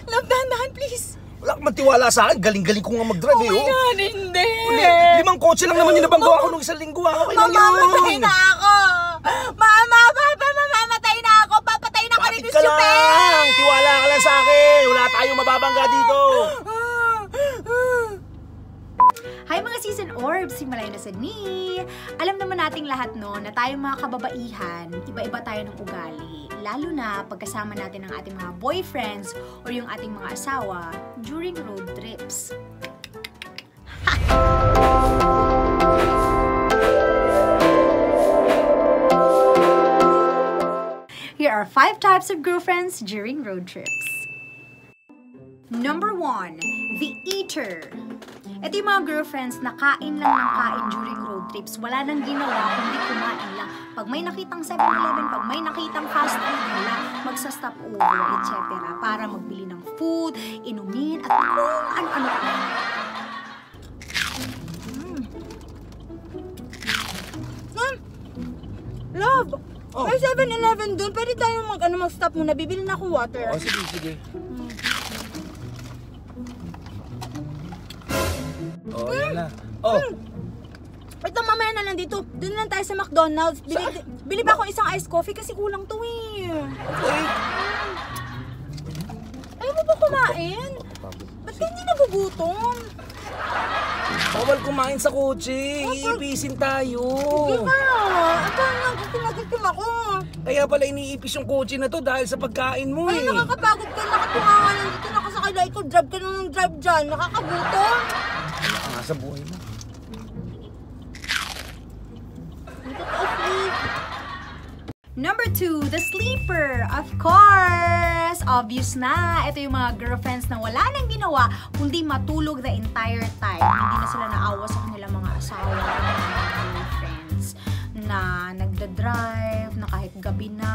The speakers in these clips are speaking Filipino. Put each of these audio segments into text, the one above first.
Love, dahan-dahan, please. Wala kang matiwala sa akin. Galing-galing ko nga mag-drive Oh my God, hindi. 5 kotse lang naman yung nabanggo ako nung 1 linggo. Okay lang yun. Mamamatay na ako. Mama, papa, mamamatay na ako. Papatay na ka ni TSUPER. Tiwala ka lang sa akin. Wala tayong mababangga dito. Hi mga season orbs! Si Malaya na Sydney! Alam naman nating lahat no, na tayong mga kababaihan, iba-iba tayo ng ugali. Lalo na pagkasama natin ang ating mga boyfriends or yung ating mga asawa during road trips. Here are 5 types of girlfriends during road trips. Number 1, the eater. Ito yung mga girlfriends na kain lang ng kain during road trips. Wala nang ginawa kundi kumain lang. Pag may nakitang 7-Eleven, pag may nakitang fast food, wala, magsa-stop over, etc. Para magbili ng food, inumin, at kung ano-ano pa. Love, may 7-Eleven doon. Pwede tayo mag-stop muna. Bibili na akong water. Oh, sige, sige. Oh, yan na. Oh. Ito, mamaya na lang dito. Doon lang tayo sa McDonald's. Bili ba akong isang iced coffee kasi kulang to eh. Okay. Ayaw mo ba kumain? Ba't ka hindi nagugutom? Bawal kumain sa kotse. Iipisin tayo. Hindi ka. Ito, nagugutom ako. Kaya pala iniipis yung kotse na to dahil sa pagkain mo eh. Ay, nakakapagod ka. Nakatungangan lang dito. Nakasakay lang ikaw. Drive ka ng drive dyan. Nakakagutom. Ano ka nga sa buhay mo? Number 2, the sleeper. Of course! Obvious na. Ito yung mga girlfriends na wala nang ginawa kundi matulog the entire time. Hindi na sila naawa sa kanilang mga asawa, mga girlfriends na nagda-drive, na kahit gabi na,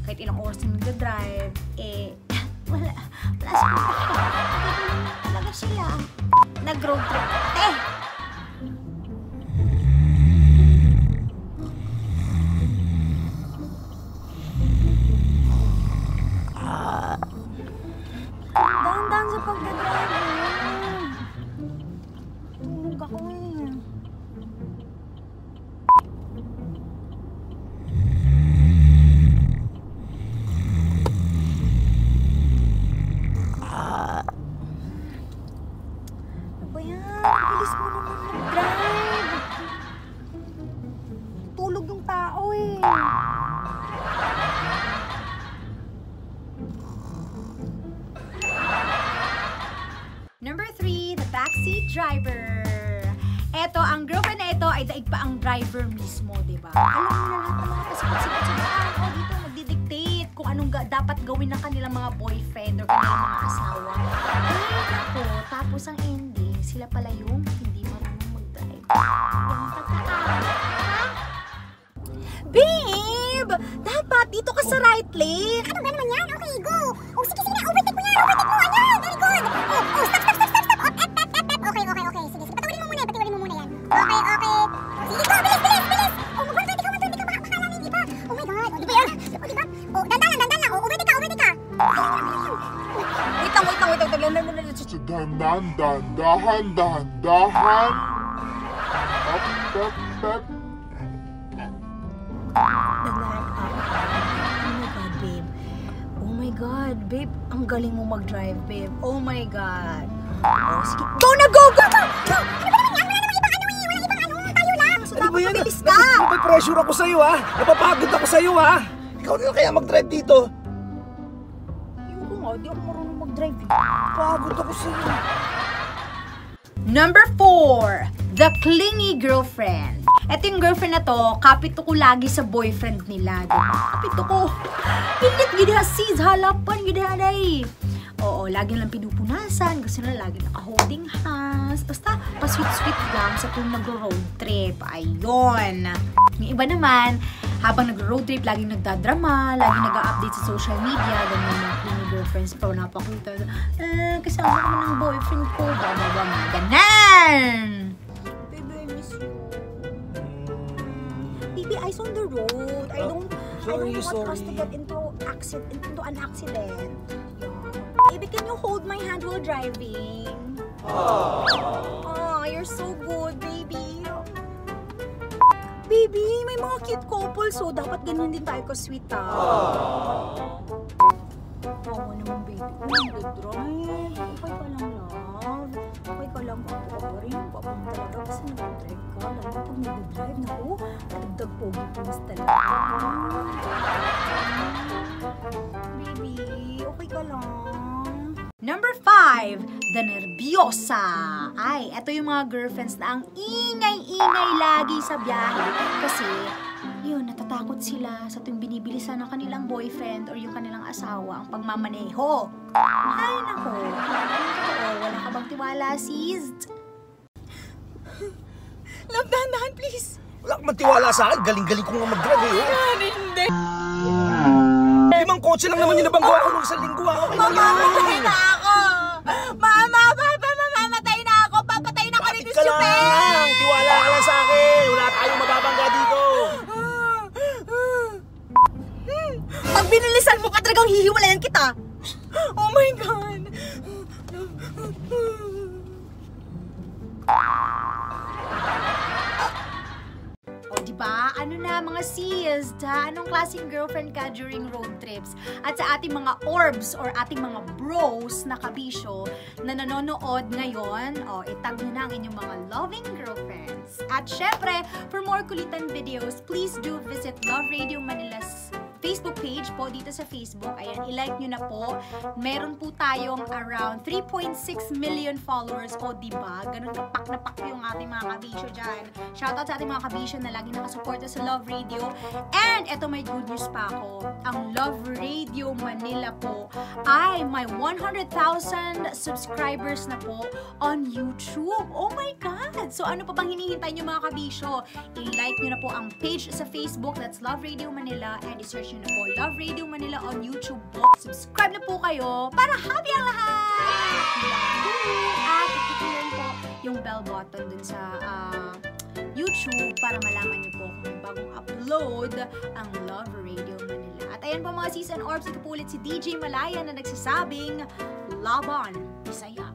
kahit ilang oras na nagda-drive, eh, wala sa talaga sila. Nag-road trip. Dahan-dahan sa pagdadrive. Tulog ako eh. Ano ba yan? Bilis mo naman mag-drive. Tulog yung tao eh. Number 3, the backseat driver. Eto, ang girlfriend na ito ay daig pa ang driver mismo, diba? Alam mo na lahat ng mga pasipat-sipat sa daan. O, dito nagdidictate kung anong dapat gawin ng kanilang mga boyfriend or kanilang mga asawa. Ay, ako, tapos ang ending, sila pala yung hindi marunong mag-drive. Yung pagkaan. Ha? Babe! Dapat dito ka sa right lane. Ano ba naman yan? Okay, go! Oh, sige, sige na. Overtake mo yan! Overtake mo! Ayan! Very good! Oh, stop, stop, stop, stop, stop! Up, up, up, up, up! Okay, okay, okay. Sige, sige. Patawarin mo muna yan. Okay, okay. Sige, go! Bilis, bilis, bilis! Oh, mag-120 ka, 120 ka. Baka namin, di ba? Oh my God! Oh, di ba yan? Oh, di ba? Oh, dandan lang. Oh, overtake ka, overtake ka! Wait lang. Dahan. Up, up, up. Oh my God, babe. Ang galing mo mag-drive, babe. Oh my God. Oh, sige. Go na, go! Go! Go! Go! Ano ba naman yan? Wala namang ibang ano eh! Walang ibang ano! Tayo lang! So, Ano ba yan? mabilis ka! May pressure ako sa'yo ha. Napapagod ako sa'yo ha. Ikaw na kaya mag-drive dito. Ayoko nga, di ako marunong mag-drive. Pagod ako sa'yo. Number 4, the clingy girlfriend. Ito yung girlfriend na to, kapito ko lagi sa boyfriend nila, diba? Kapito ko, pilit gid ha sis, halapan gid ha day. Oo, lagi lang pinupunasan, gusto na lagi naka-holding hands. Basta, pa-sweet-sweet lang sa kung nag-road trip. Ayun. Yung iba naman, habang nag-road trip, laging nagdadrama, laging nag-update sa social media, ganyan mga clingy girlfriends pa, napakita. Kasama ko ng boyfriend ko, baba nga, ganan! Baby, I miss you. Baby, eyes on the road. I don't want us to get into an accident. hold my hand while driving. Oh, you're so good, baby. Baby, may mga cute couple, so dapat ganyan din tayo ka-sweet, ha? Oo naman, baby. Nag-drive. Okay ka lang, love. Okay ka lang, ako ka rin. Papang talaga kasi nag-drive ka. Lalo pag nag-drive, naku, dagdag pogi-post talaga. Baby, okay ka lang. Number 5, the nervyosa. Ay, eto yung mga girlfriends na ang ingay-ingay lagi sa biyahe. Kasi, yun, natatakot sila sa tuwing binibilisan ng kanilang boyfriend or yung kanilang asawa ang pagmamaneho. Ay, nako. Wala ka bang tiwala, sis? Love, dahan-dahan, please. Wala ka magtiwala sa akin. Galing-galing ko nga mag-drive eh. Hindi. 5 kotse lang naman yung nabanggo ako nung isang linggo. Okay lang yan. Mamamatay na ako! Mama, papa, mamamatay na ako! Papatay na ako ni Kapit ka lang! Tiwala ka lang sa akin! Wala tayong mababangga dito! Pag binilisan mo ka talagang hihiwalayan kita! Oh my God! Diba? Ano na mga sis? Anong klaseng girlfriend ka during road trips? At sa ating mga orbs or ating mga bros na kabisyo na nanonood ngayon, itag nyo na ang inyong mga loving girlfriends. At syempre, for more kulitan videos, please do visit Love Radio Manila's Facebook page po dito sa Facebook. Ayan, i-like nyo na po. Meron po tayong around 3.6 million followers. O, diba? Ganun kapak na pak yung ating mga kabisyo dyan. Shoutout sa ating mga kabisyo na lagi nakasuporta sa Love Radio. And, eto may good news pa ako. Ang Love Radio Manila po ay may 100,000 subscribers na po on YouTube. Oh my God! So, ano pa bang hinihintay nyo mga kabisyo? I-like nyo na po ang page sa Facebook. That's Love Radio Manila. And i-search nyo na po Love Radio Manila on YouTube po. Subscribe na po kayo para happy ang lahat! At i-click nyo rin po yung bell button dun sa YouTube para malaman nyo po kung may bagong upload ang Love Radio Manila. At ayan po mga sis and orbs, ito po ulit si DJ Malaya na nagsasabing Laban, Bisaya.